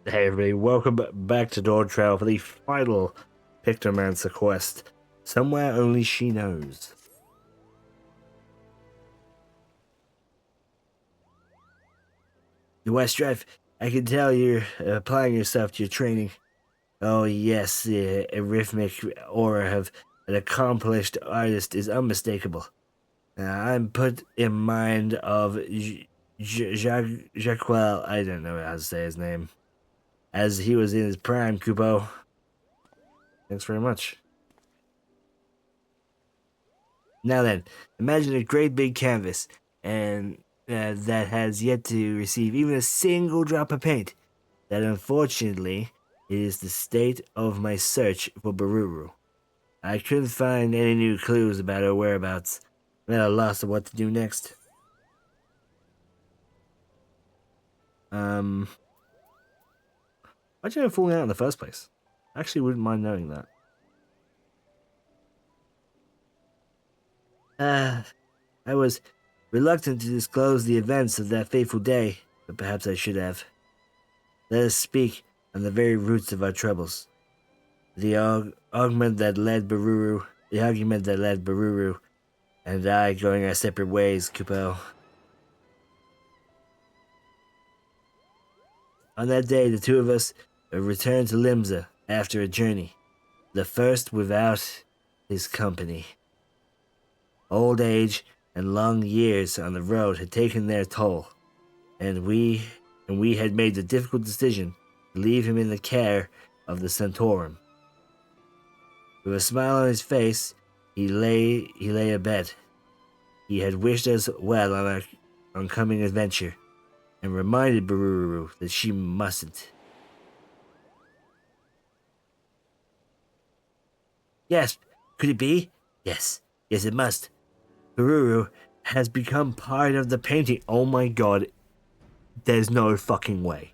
Hey everybody, welcome back to Dawntrail for the final Pictomancer quest. Somewhere only she knows. Strife, I can tell you're applying yourself to your training. Oh yes, the rhythmic aura of an accomplished artist is unmistakable. I'm put in mind of Jacques, I don't know how to say his name, as he was in his prime, Kupo. Thanks very much. Now then, imagine a great big canvas, and that has yet to receive even a single drop of paint. That unfortunately is the state of my search for Baruru. I couldn't find any new clues about her whereabouts. I'm at a loss of what to do next. Why'd you end up falling out in the first place? I actually wouldn't mind knowing that. I was reluctant to disclose the events of that fateful day, but perhaps I should have. Let us speak on the very roots of our troubles. The argument that led Baruru, and I going our separate ways, Kupo. On that day, the two of us returned to Limsa after a journey, the first without his company. Old age and long years on the road had taken their toll, and we had made the difficult decision to leave him in the care of the Centaurum. With a smile on his face, he lay abed. He had wished us well on our oncoming adventure, and reminded Baruru that she mustn't. Yes, could it be? Yes, it must. Baruru has become part of the painting. Oh my god, there's no fucking way.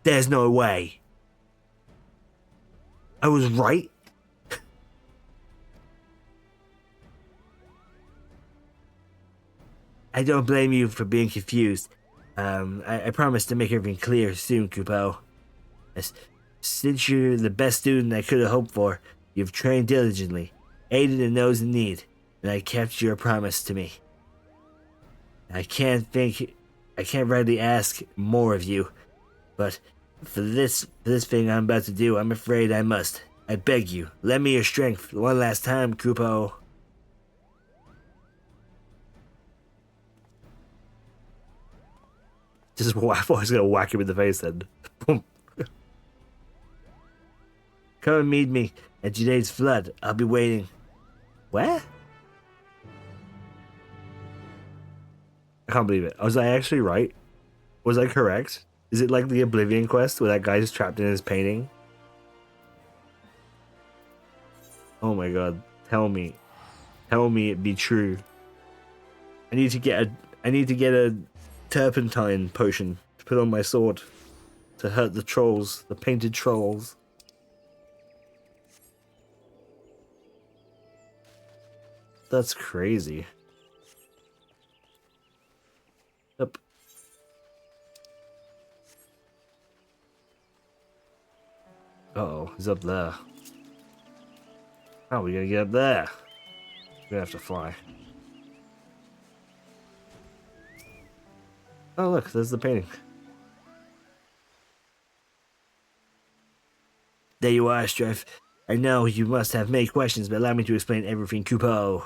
There's no way. I was right. I don't blame you for being confused. I promise to make everything clear soon, Kupo. Since you're the best student I could have hoped for, you've trained diligently, aided in those in need, and I kept your promise to me. I can't rightly ask more of you, but for this thing I'm about to do, I'm afraid I must. I beg you, lend me your strength one last time, Kupo. I thought I was gonna whack him in the face then. Boom. Come and meet me at Junaid's flood. I'll be waiting. Where? I can't believe it. Was I actually right? Was I correct? Is it like the Oblivion quest where that guy is trapped in his painting? Oh my god. Tell me. Tell me it be true. I need to get a turpentine potion to put on my sword to hurt the trolls, the painted trolls. That's crazy. Yep. Uh-oh, he's up there. How are we gonna get up there? We're gonna have to fly. Oh look, there's the painting. There you are, Strife. I know you must have many questions, but allow me to explain everything, Kupo.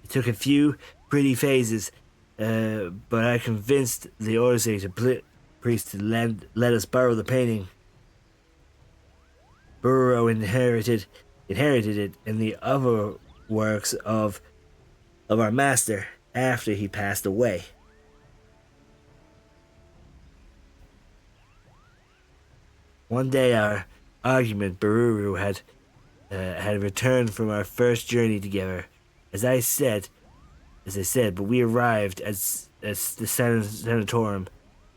It took a few pretty phases, but I convinced the Orzator priest to let us borrow the painting. Burrow inherited it and the other works of our master after he passed away. One day, our argument, Baruru had returned from our first journey together. As I said, but we arrived at the sanatorium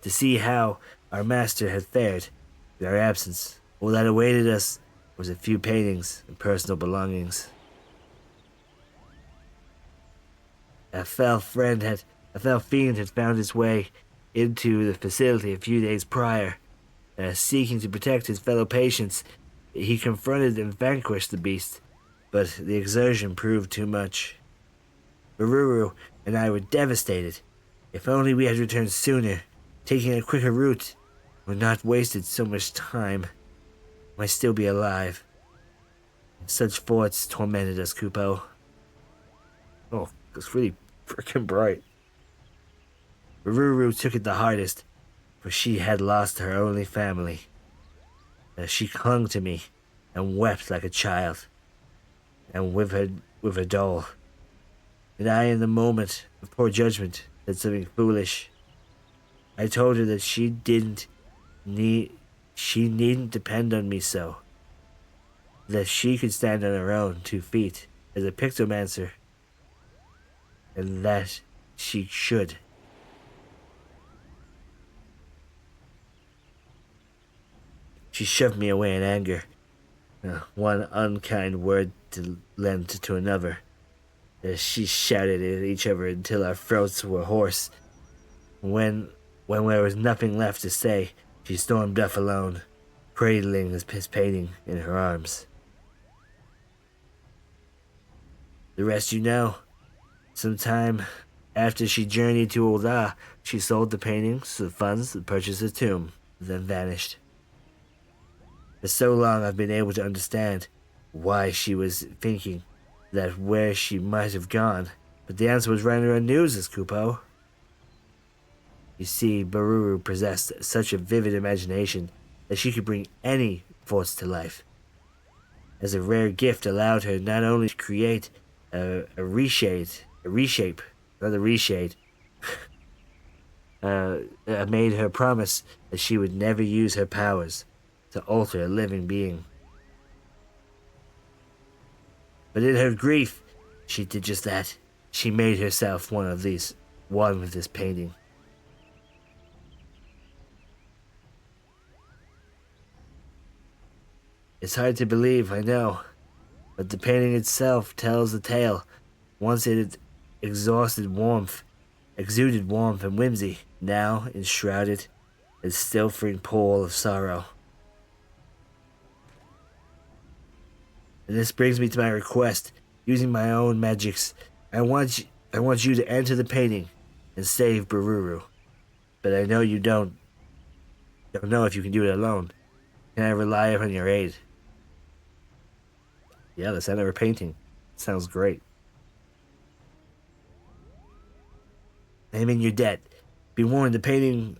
to see how our master had fared in our absence. All that awaited us was a few paintings and personal belongings. Our fell friend had A foul fiend had found its way into the facility a few days prior. Seeking to protect his fellow patients, he confronted and vanquished the beast, but the exertion proved too much. Bururu and I were devastated. If only we had returned sooner, taking a quicker route, or not wasted so much time, I might still be alive. Such thoughts tormented us, Kupo. Oh, it's really freaking bright. Bururu took it the hardest, for she had lost her only family. She clung to me and wept like a child, and with her doll. And I, in the moment of poor judgment, said something foolish. I told her that she needn't depend on me so. That she could stand on her own 2 feet as a Pictomancer, and that she should. She shoved me away in anger, one unkind word to lend to another. She shouted at each other until our throats were hoarse. When there was nothing left to say, she stormed off alone, cradling his painting in her arms. The rest you know. Sometime after she journeyed to Ul'dah, she sold the paintings for the funds to purchase a tomb, then vanished. For so long I've been able to understand why she was thinking that where she might have gone, but the answer was right in her news, Kupo. You see, Bururu possessed such a vivid imagination that she could bring any thoughts to life. As a rare gift allowed her not only to create a reshape, made her promise that she would never use her powers to alter a living being. But in her grief, she did just that. She made herself one with this painting. It's hard to believe, I know, but the painting itself tells the tale. Once it exuded warmth and whimsy, now enshrouded in stifling pall of sorrow. And this brings me to my request. Using my own magics, I want you to enter the painting and save Bururu. But I know you don't know if you can do it alone. Can I rely upon your aid? Yeah, let's enter a painting. Sounds great. I'm in your debt. Be warned, the painting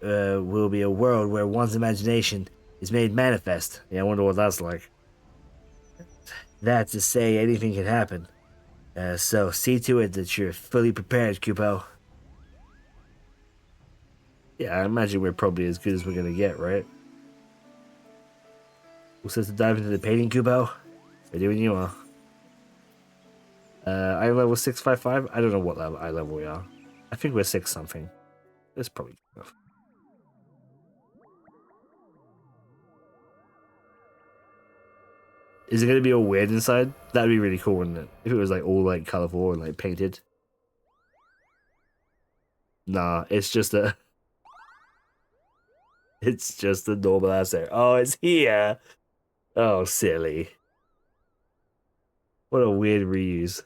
will be a world where one's imagination is made manifest. Yeah, I wonder what that's like. That's to say, anything can happen. So see to it that you're fully prepared, Kupo. Yeah, I imagine we're probably as good as we're gonna get, right? Who says to dive into the painting, Kupo? We're doing you are. I'm level 655. I don't know what eye level we are. I think we're 6 something. That's probably good enough. Is it gonna be all weird inside? That'd be really cool, wouldn't it? If it was like all like colorful and like painted. Nah, it's just a normal ass there. Oh, it's here. Oh, silly. What a weird reuse.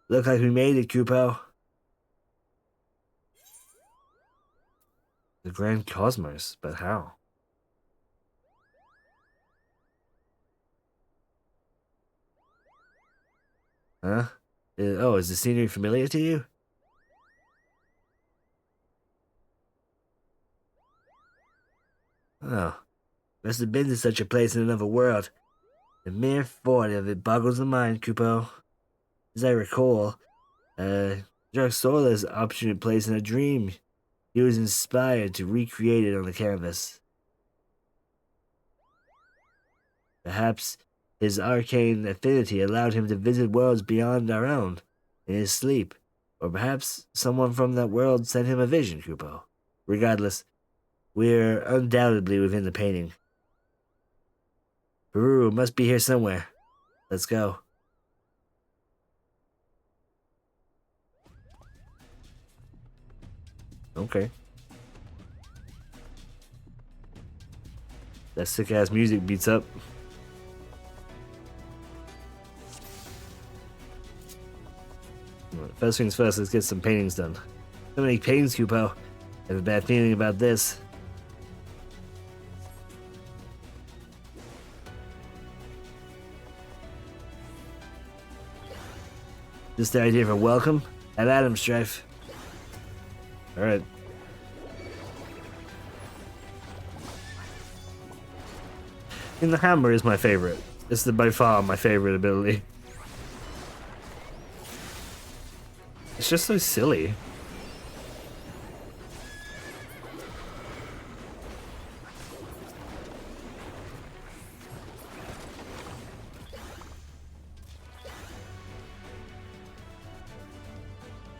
Look like we made it, Kupo. The Grand Cosmos, but how? Huh? Is the scenery familiar to you? Oh, must have been to such a place in another world. The mere thought of it boggles the mind, Kupo. As I recall, Drexola's option place in a dream. He was inspired to recreate it on the canvas. Perhaps his arcane affinity allowed him to visit worlds beyond our own in his sleep. Or perhaps someone from that world sent him a vision, Kupo. Regardless, we're undoubtedly within the painting. Bururu must be here somewhere. Let's go. Okay. That sick ass music beats up. First things first, let's get some paintings done. So many paintings, Kupo. I have a bad feeling about this. Just the idea of a welcome? Have at him, Strife. Alright. And the hammer is my favorite. This is by far my favorite ability. It's just so silly.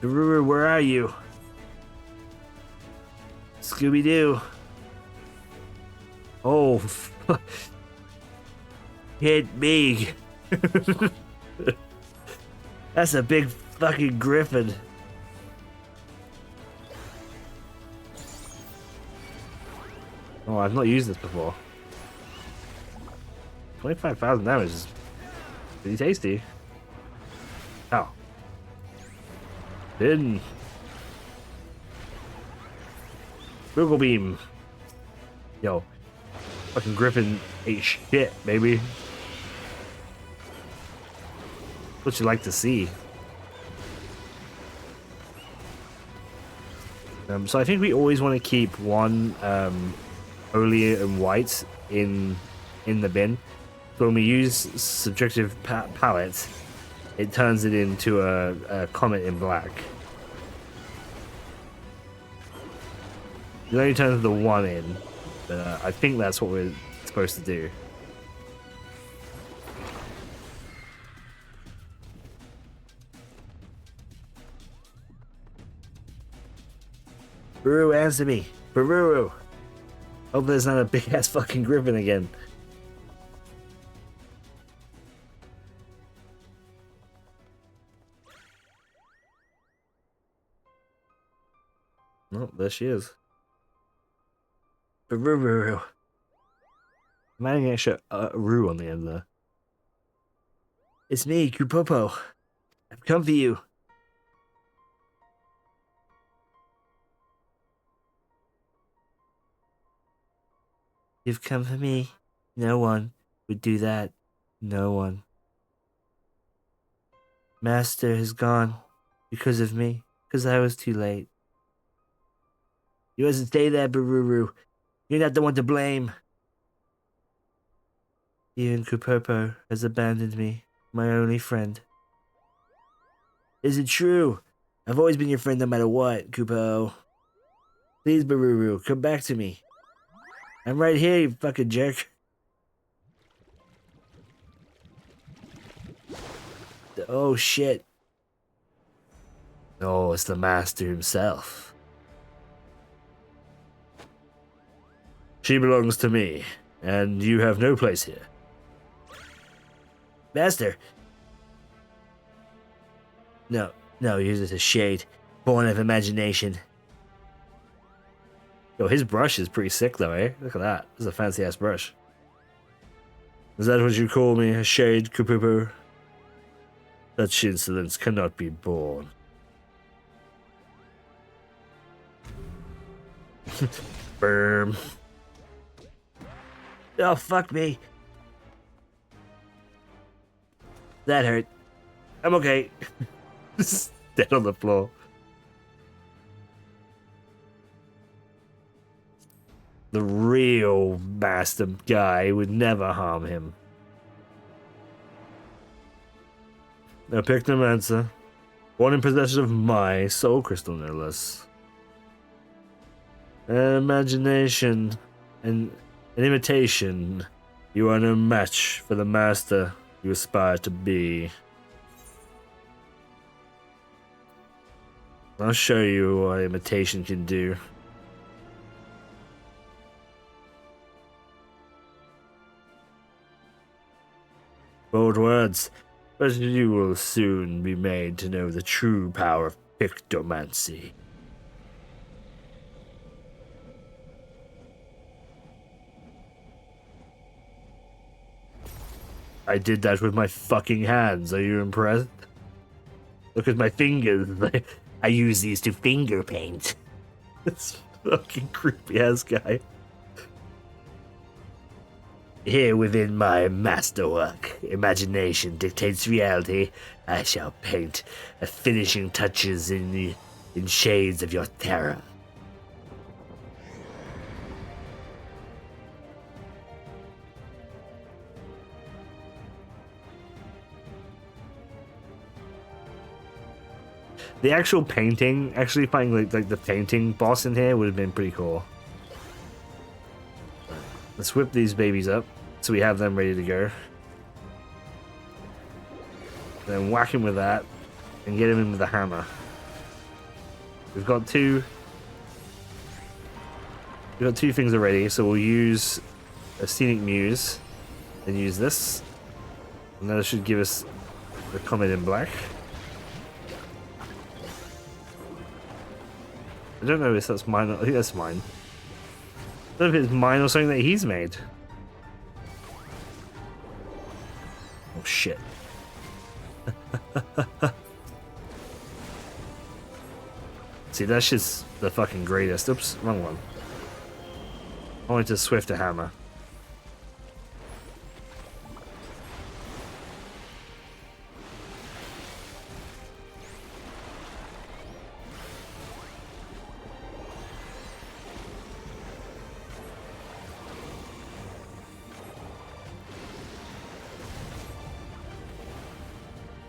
Ruru, where are you? Scooby-Doo. Oh, hit me. That's a big fucking griffin. Oh, I've not used this before. 25,000 damage is pretty tasty. Oh. Then Google Beam. Yo. Fucking Griffin ate shit, baby. What you like to see. So I think we always want to keep one Oleander and white in the bin. So when we use subjective palette, it turns it into a comet in black. It only turns the one in, but I think that's what we're supposed to do. Bururu, answer me. Bururu. Hope there's not a big ass fucking griffin again. Oh, there she is. Bururu. I'm adding an extra Ru on the end there. It's me, Kupopo. I've come for you. You've come for me. No one would do that. No one. Master has gone because of me, because I was too late. You mustn't stay there, Bururu. You're not the one to blame. Even Kupopo has abandoned me, my only friend. Is it true? I've always been your friend no matter what, Kupo. Please, Bururu, come back to me. I'm right here, you fucking jerk. Oh, shit. Oh, it's the master himself. She belongs to me, and you have no place here. Master. No, you're just a shade, born of imagination. Yo, his brush is pretty sick though, eh? Look at that. This is a fancy ass brush. Is that what you call me, a shade, Kupupu? Such insolence cannot be borne. Burm. Oh, fuck me. That hurt. I'm okay. Just dead on the floor. The real master guy would never harm him. A Pictomancer, one in possession of my soul crystal, no less. An imagination and an imitation. You are no match for the master you aspire to be. I'll show you what imitation can do. Bold words, but you will soon be made to know the true power of Pictomancy. I did that with my fucking hands. Are you impressed? Look at my fingers. I use these to finger paint. This fucking creepy ass guy. Here within my masterwork, imagination dictates reality. I shall paint the finishing touches in shades of your terror. The actual painting, actually finding like the painting boss in here would have been pretty cool. Let's whip these babies up so we have them ready to go. Then whack him with that and get him in with the hammer. We've got two things already, so we'll use a Scenic Muse and use this. And that should give us the Comet in Black. I don't know if that's mine. I think that's mine. I don't know if it's mine or something that he's made. Oh shit. See, that's just the fucking greatest. Oops, wrong one. I wanted to swift a hammer.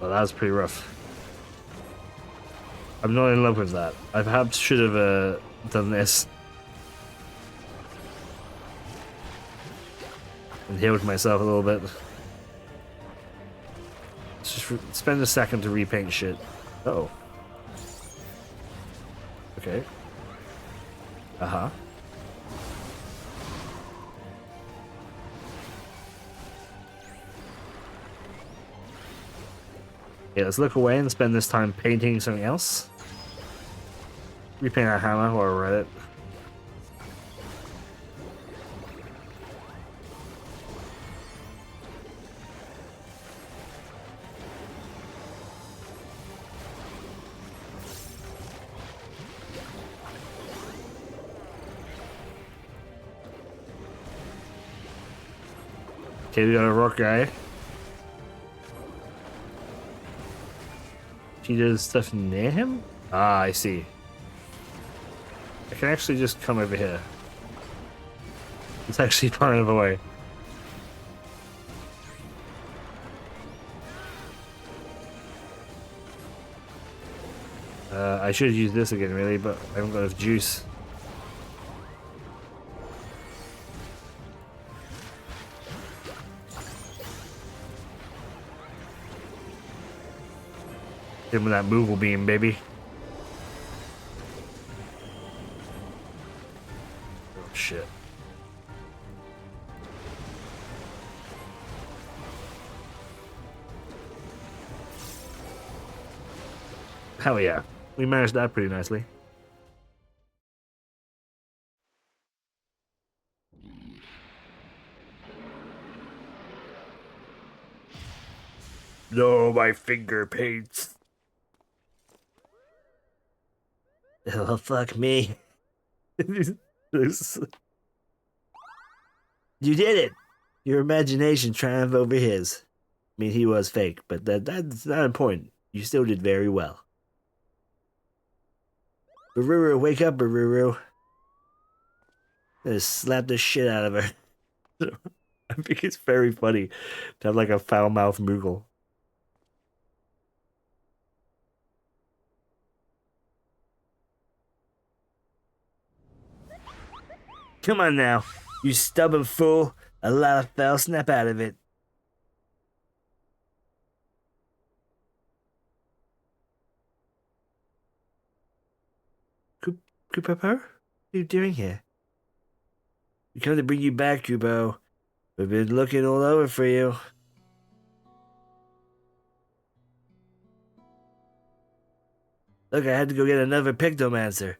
Well, that was pretty rough. I'm not in love with that. I perhaps should have done this. And healed myself a little bit. Let's just spend a second to repaint shit. Uh-oh. Okay. Uh-huh. Yeah, let's look away and spend this time painting something else. Repaint our hammer while we're at it. Okay, we got a rock guy. He does stuff near him? Ah, I see. I can actually just come over here. It's actually far enough away. I should use this again, really, but I haven't got enough juice. Give him that Moogle beam, baby. Oh, shit. Hell yeah. We managed that pretty nicely. No, my finger paints. Oh, fuck me. You did it! Your imagination triumphed over his. I mean, he was fake, but that's not important. You still did very well. Baruru, wake up, Baruru. I'm gonna slap the shit out of her. I think it's very funny to have like a foul-mouthed Moogle. Come on now, you stubborn fool. A lot of fell, snap out of it. Kupo? What are you doing here? We come to bring you back, Kupo. We've been looking all over for you. Look, I had to go get another Pictomancer.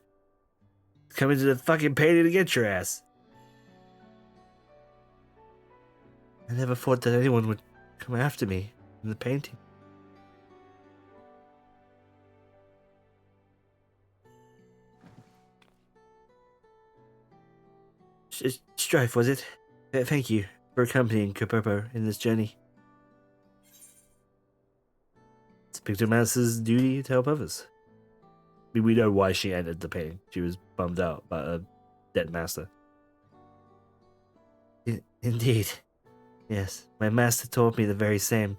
Coming to the fucking payday to get your ass. I never thought that anyone would come after me in the painting. Strife, was it? Thank you for accompanying Kupopo in this journey. It's Pictomancer's duty to help others. I mean, we know why she entered the painting. She was bummed out by a dead master. Indeed. Yes, my master taught me the very same.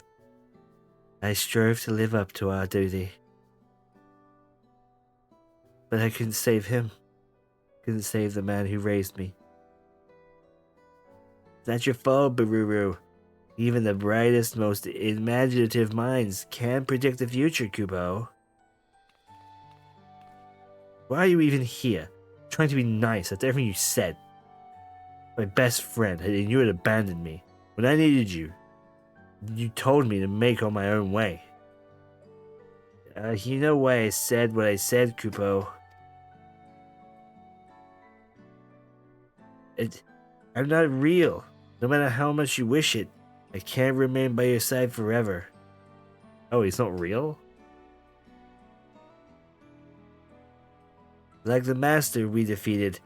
I strove to live up to our duty. But I couldn't save him. Couldn't save the man who raised me. It's not your fault, Baruru. Even the brightest, most imaginative minds can't predict the future, Kupo. Why are you even here? Trying to be nice after everything you said. My best friend, and you had abandoned me. When I needed you, you told me to make on my own way. You know why I said what I said, Kupo. I'm not real. No matter how much you wish it, I can't remain by your side forever. Oh, he's not real? Like the master we defeated,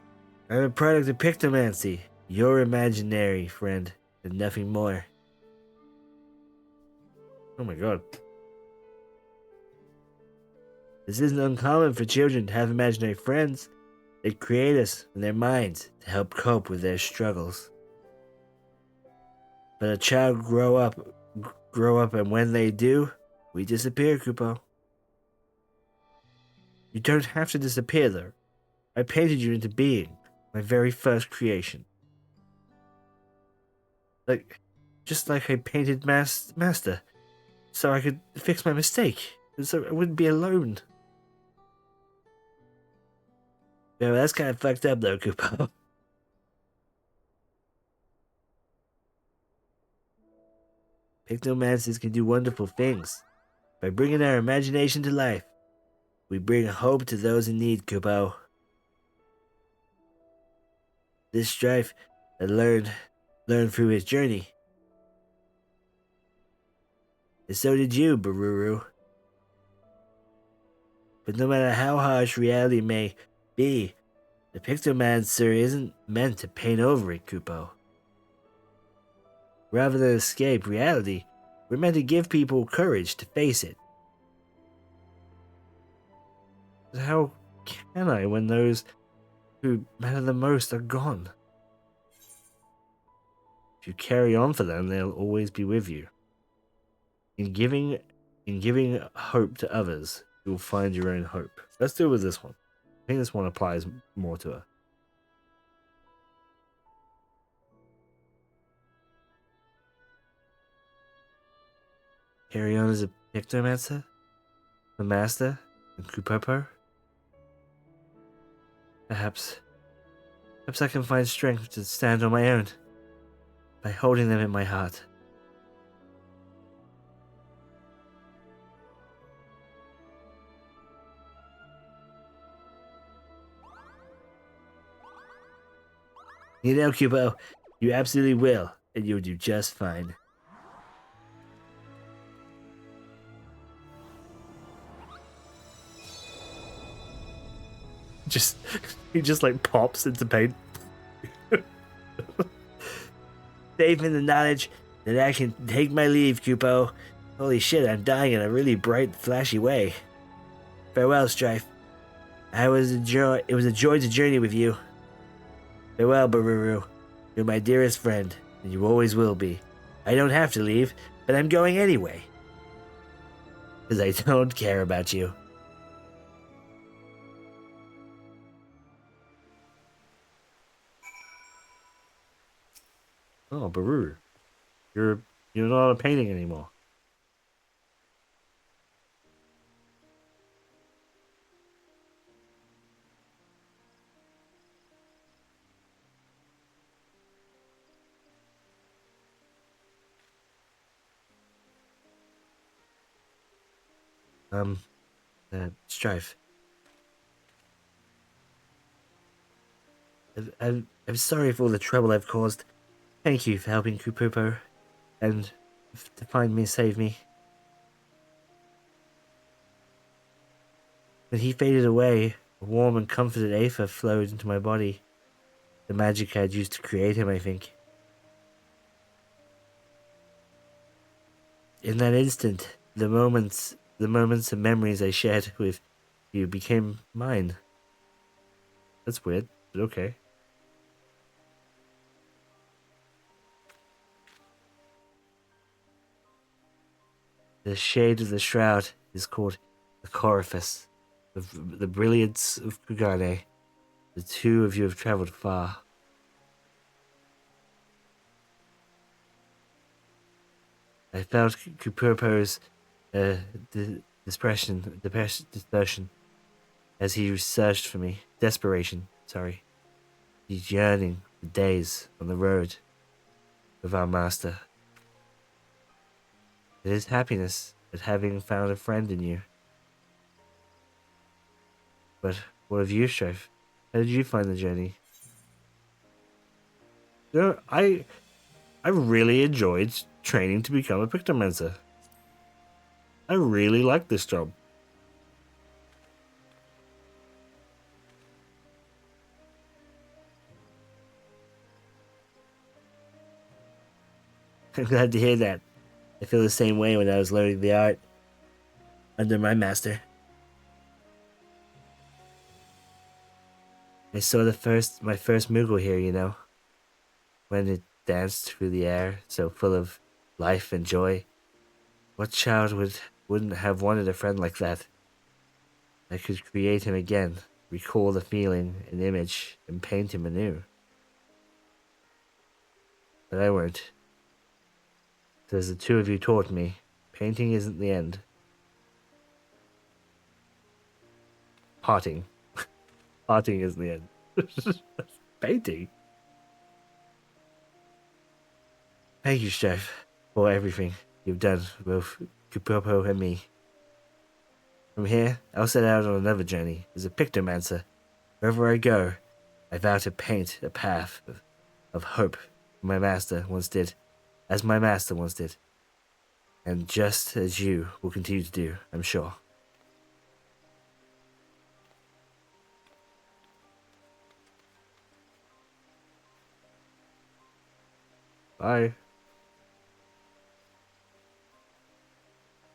I'm a product of Pictomancy. Your imaginary friend, and nothing more. Oh my god. This isn't uncommon for children to have imaginary friends. They create us in their minds to help cope with their struggles. But a child grow up, and when they do, we disappear, Kupo. You don't have to disappear, though. I painted you into being, my very first creation. Just like I painted Master, so I could fix my mistake, so I wouldn't be alone. Yeah, well, that's kind of fucked up, though, Kupo. Pictomancers can do wonderful things. By bringing our imagination to life, we bring hope to those in need, Kupo. This Strife had learned through his journey. And so did you, Baruru. But no matter how harsh reality may be, the Pictomancer isn't meant to paint over it, Kupo. Rather than escape reality, we're meant to give people courage to face it. How can I when those who matter the most are gone? If you carry on for them, they'll always be with you. In giving hope to others, you'll find your own hope. Let's deal with this one. I think this one applies more to her. Carry on as a Pictomancer, the Master, and Kupopo. Perhaps I can find strength to stand on my own by holding them in my heart. You know, Kupo, you absolutely will, and you'll do just fine. He just like pops into pain. Safe in the knowledge that I can take my leave, Kupo. Holy shit, I'm dying in a really bright, flashy way. Farewell, Strife. It was a joy to journey with you. Farewell, Baruru. You're my dearest friend, and you always will be. I don't have to leave, but I'm going anyway. Because I don't care about you. Oh, Baruru. You're not a painting anymore. Strife. I'm sorry for all the trouble I've caused. Thank you for helping Kupopo, and to find me, save me. When he faded away, a warm and comforted aether flowed into my body. The magic I had used to create him, I think. In that instant, the moments and memories I shared with you became mine. That's weird, but okay. The shade of the shroud is called the Coryphus. The brilliance of Kugane. The two of you have traveled far. I felt Kupurpo's dispersion as he searched for me. Desperation, sorry. He's yearning for days on the road with our master. It is happiness at having found a friend in you. But what of you, Strife? How did you find the journey? You know, I really enjoyed training to become a Pictomancer. I really like this job. I'm glad to hear that. I feel the same way when I was learning the art under my master. I saw my first Moogle here, you know, when it danced through the air, so full of life and joy. What child wouldn't have wanted a friend like that? I could create him again, recall the feeling and image, and paint him anew. But I weren't. As the two of you taught me, painting isn't the end. Potting. Potting isn't the end. Painting? Thank you, Chef, for everything you've done for both Kupopo and me. From here, I'll set out on another journey as a Pictomancer. Wherever I go, I vow to paint a path of hope my master once did, as my master once did. And just as you will continue to do, I'm sure. Bye.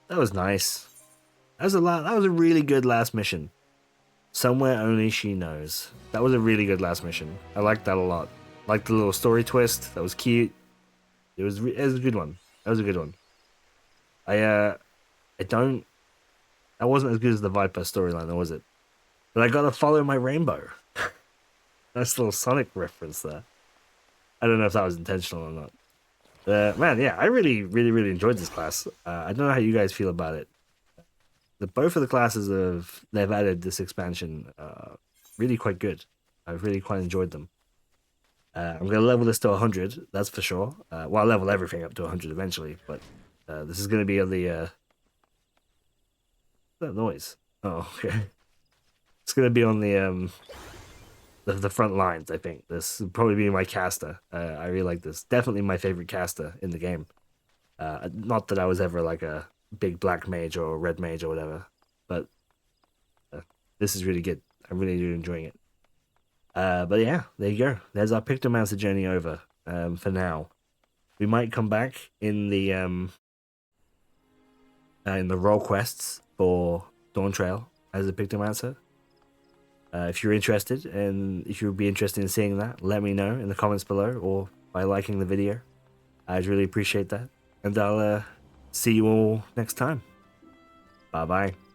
That was nice. That was a really good last mission. Somewhere only she knows. That was a really good last mission. I liked that a lot. Liked the little story twist. That was cute. It was a good one. That was a good one. I don't. That wasn't as good as the Viper storyline, was it? But I gotta follow my rainbow. Nice little Sonic reference there. I don't know if that was intentional or not. Man, yeah, I really enjoyed this class. I don't know how you guys feel about it. Both of the classes they've added this expansion, really quite good. I've really quite enjoyed them. I'm gonna level this to 100, that's for sure. Well, I'll level everything up to 100 eventually, but this is gonna be on the that noise. Oh, okay. It's gonna be on the front lines. I think this will probably be my caster. I really like this. Definitely my favorite caster in the game. Not that I was ever like a big black mage or red mage or whatever, but this is really good. I'm really enjoying it. But yeah, there you go. There's our Pictomancer journey over for now. We might come back in the role quests for Dawntrail as a Pictomancer. If you're interested, and if you would be interested in seeing that, let me know in the comments below or by liking the video. I'd really appreciate that. And I'll see you all next time. Bye bye.